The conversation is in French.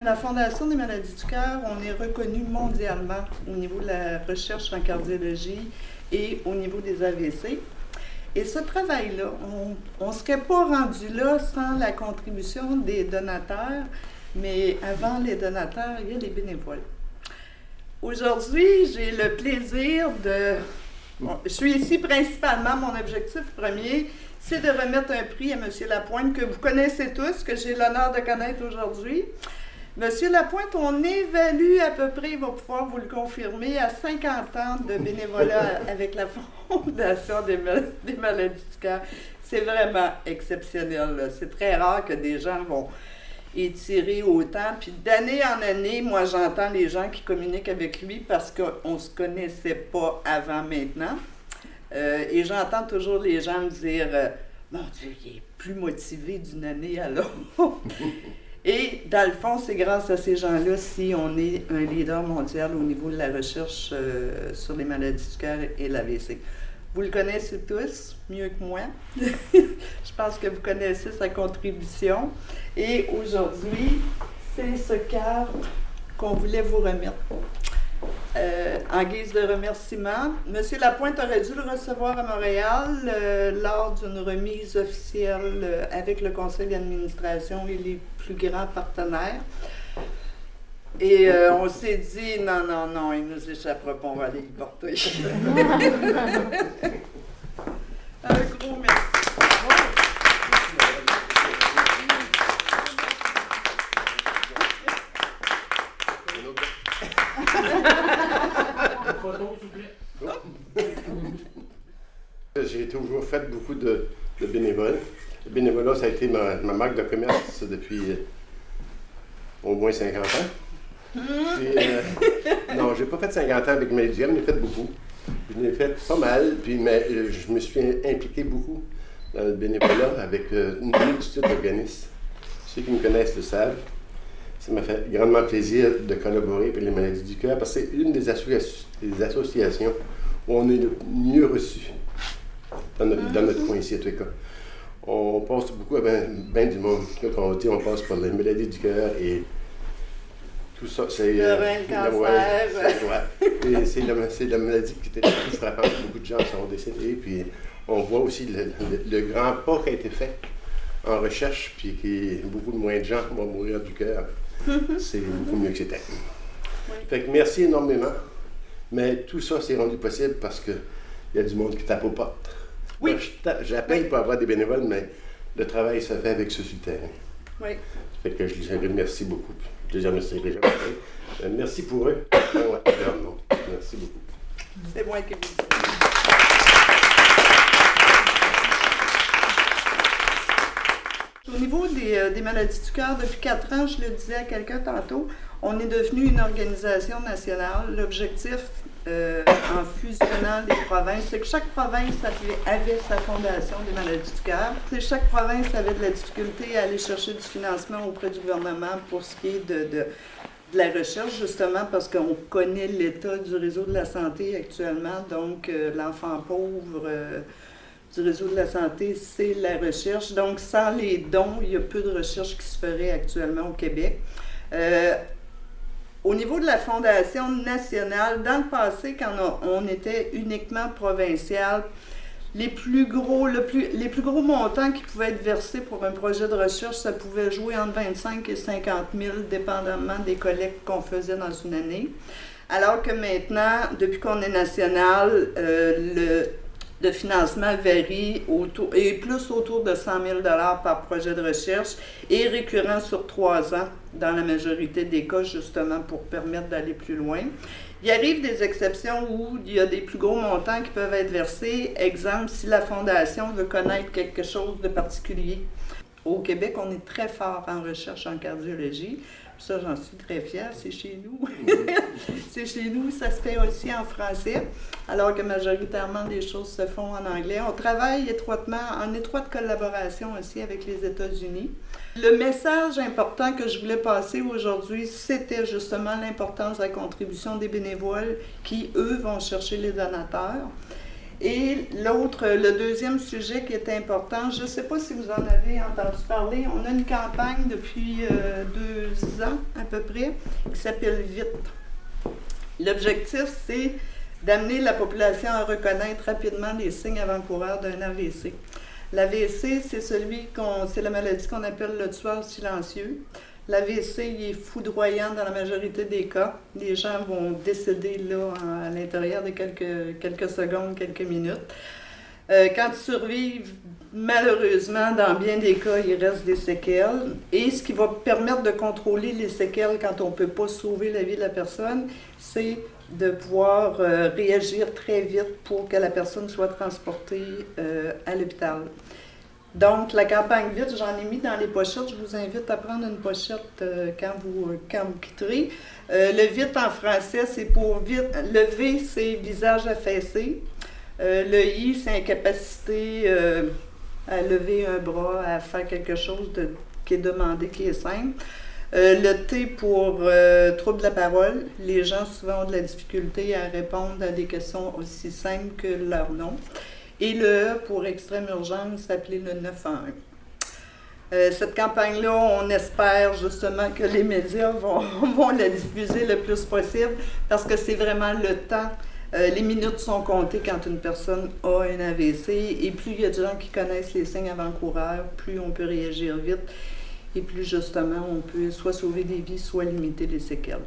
La Fondation des maladies du cœur, on est reconnu mondialement au niveau de la recherche en cardiologie et au niveau des AVC. Et ce travail-là, on ne serait pas rendu là sans la contribution des donateurs, mais avant les donateurs, il y a les bénévoles. Aujourd'hui, j'ai le plaisir je suis ici principalement, mon objectif premier, c'est de remettre un prix à M. Lapointe, que vous connaissez tous, que j'ai l'honneur de connaître aujourd'hui. M. Lapointe, on évalue à peu près, il va pouvoir vous le confirmer, à 50 ans de bénévolat avec la Fondation des maladies du cœur. C'est vraiment exceptionnel, là. C'est très rare que des gens vont étirer autant. Puis d'année en année, moi, j'entends les gens qui communiquent avec lui parce qu'on ne se connaissait pas avant maintenant. Et j'entends toujours les gens me dire « Mon Dieu, il est plus motivé d'une année à l'autre. » Et dans le fond, c'est grâce à ces gens-là si on est un leader mondial au niveau de la recherche sur les maladies du cœur et l'AVC. Vous le connaissez tous, mieux que moi. Je pense que vous connaissez sa contribution. Et aujourd'hui, c'est ce cœur qu'on voulait vous remettre. En guise de remerciement, M. Lapointe aurait dû le recevoir à Montréal lors d'une remise officielle avec le conseil d'administration et les plus grands partenaires. Et on s'est dit, non, il nous échappera pas, on va aller y porter. Un gros merci. J'ai toujours fait beaucoup de bénévoles. Le bénévolat, ça a été ma marque de commerce depuis au moins 50 ans. Non, j'ai pas fait 50 ans avec Maladie, j'en ai fait beaucoup. Je l'ai fait pas mal, mais je me suis impliqué beaucoup dans le bénévolat avec une multitude d'organismes. Ceux qui me connaissent le savent. Ça m'a fait grandement plaisir de collaborer avec les maladies du cœur parce que c'est une des associations où on est le mieux reçu dans notre coin ici, à tous les cas. On passe beaucoup à bien du monde. Quand on dit on passe par les maladies du cœur et tout ça, c'est... Le rein, le cancer. C'est la maladie qui était la plus frappante. Beaucoup de gens sont décédés. Puis on voit aussi le grand pas qui a été fait en recherche, puis beaucoup de moins de gens vont mourir du cœur. C'est beaucoup mieux que c'était. Oui. Fait que merci énormément. Mais tout ça, c'est rendu possible parce qu'il y a du monde qui tape aux portes. Oui. J'appelle pour avoir des bénévoles, mais le travail se fait avec ceux sur le terrain. Oui. Fait que je les remercie beaucoup. Je les remercierai jamais. Merci pour eux. Merci beaucoup. C'est moi qui vous dis. Au niveau des maladies du cœur, depuis 4 ans, je le disais à quelqu'un tantôt, on est devenu une organisation nationale. L'objectif, en fusionnant les provinces, c'est que chaque province avait sa fondation des maladies du cœur. Chaque province avait de la difficulté à aller chercher du financement auprès du gouvernement pour ce qui est de la recherche, justement parce qu'on connaît l'état du réseau de la santé actuellement. Donc, l'enfant pauvre du réseau de la santé, c'est la recherche. Donc, sans les dons, il y a peu de recherche qui se ferait actuellement au Québec. Au niveau de la Fondation nationale, dans le passé, quand on était uniquement provincial, les plus gros montants qui pouvaient être versés pour un projet de recherche, ça pouvait jouer entre 25 et 50 000, dépendamment des collectes qu'on faisait dans une année. Alors que maintenant, depuis qu'on est national, le financement varie et plus autour de 100 000 $ par projet de recherche et récurrent sur 3 ans dans la majorité des cas, justement pour permettre d'aller plus loin. Il arrive des exceptions où il y a des plus gros montants qui peuvent être versés. Exemple, si la Fondation veut connaître quelque chose de particulier. Au Québec, on est très fort en recherche en cardiologie. Ça, j'en suis très fière, c'est chez nous. C'est chez nous, ça se fait aussi en français, alors que majoritairement des choses se font en anglais. On travaille en étroite collaboration aussi avec les États-Unis. Le message important que je voulais passer aujourd'hui, c'était justement l'importance de la contribution des bénévoles qui, eux, vont chercher les donateurs. Et l'autre, le deuxième sujet qui est important, je ne sais pas si vous en avez entendu parler, on a une campagne depuis 2 ans à peu près qui s'appelle VITE. L'objectif, c'est d'amener la population à reconnaître rapidement les signes avant-coureurs d'un AVC. L'AVC, c'est la maladie qu'on appelle le tueur silencieux. L'AVC, il est foudroyant dans la majorité des cas. Les gens vont décéder là, à l'intérieur de quelques secondes, quelques minutes. Quand ils survivent, malheureusement, dans bien des cas, il reste des séquelles. Et ce qui va permettre de contrôler les séquelles quand on ne peut pas sauver la vie de la personne, c'est de pouvoir réagir très vite pour que la personne soit transportée à l'hôpital. Donc, la campagne VITE, j'en ai mis dans les pochettes. Je vous invite à prendre une pochette quand vous quitterez. Le VITE en français, c'est pour vite. Le V, c'est visage affaissé. Le I, c'est incapacité à lever un bras, à faire quelque chose qui est demandé, qui est simple. Le T pour trouble de la parole. Les gens souvent ont de la difficulté à répondre à des questions aussi simples que leur nom. Et le E pour extrême urgence, appelé le 911. Cette campagne-là, on espère justement que les médias vont la diffuser le plus possible parce que c'est vraiment le temps. Les minutes sont comptées quand une personne a un AVC et plus il y a de gens qui connaissent les signes avant-coureurs, plus on peut réagir vite et plus justement on peut soit sauver des vies, soit limiter les séquelles.